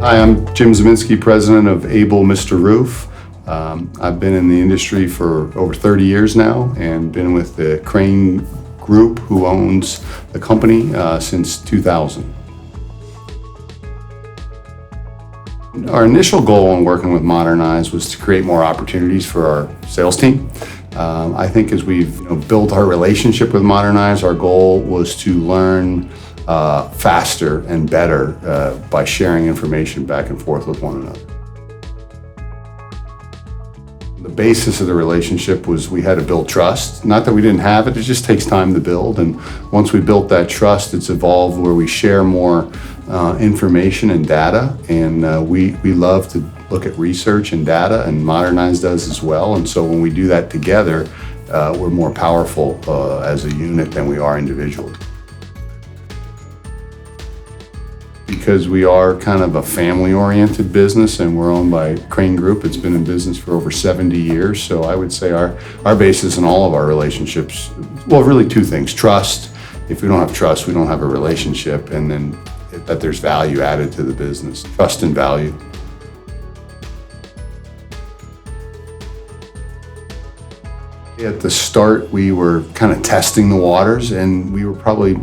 Hi, I'm Jim Zeminski, president of Able Mr. Roof. I've been in the industry for over 30 years now and been with the Crane Group, who owns the company, since 2000. Our initial goal in working with Modernize was to create more opportunities for our sales team. I think as we've built our relationship with Modernize, our goal was to learn faster and better by sharing information back and forth with one another. The basis of the relationship was we had to build trust. Not that we didn't have it, it just takes time to build. And once we built that trust, it's evolved where we share more information and data. And we love to look at research and data, and Modernize does as well. And so when we do that together, we're more powerful as a unit than we are individually. Because we are kind of a family-oriented business and we're owned by Crane Group. It's been in business for over 70 years. So I would say our basis in all of our relationships, well, really two things. Trust. If we don't have trust, we don't have a relationship. And then that there's value added to the business. Trust and value. At the start, we were kind of testing the waters, and we were probably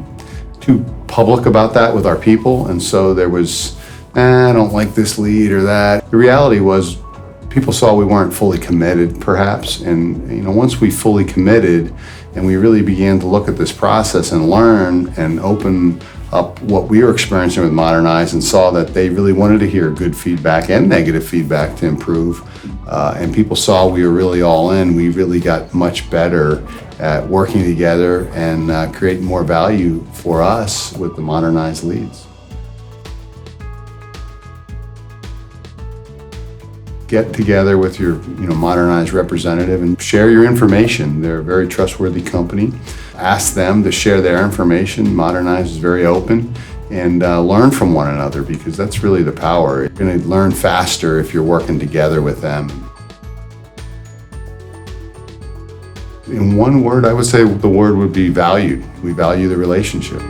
too public about that with our people, and so there was, I don't like this lead or that. The reality was people saw we weren't fully committed, perhaps, and once we fully committed and we really began to look at this process and learn and open up what we were experiencing with Modernize and saw that they really wanted to hear good feedback and negative feedback to improve, and people saw we were really all in, we really got much better at working together and creating more value for us with the Modernize leads. Get together with your Modernize representative and share your information. They're a very trustworthy company. Ask them to share their information. Modernize is very open, and learn from one another, because that's really the power. You're going to learn faster if you're working together with them. In one word, I would say the word would be valued. We value the relationship.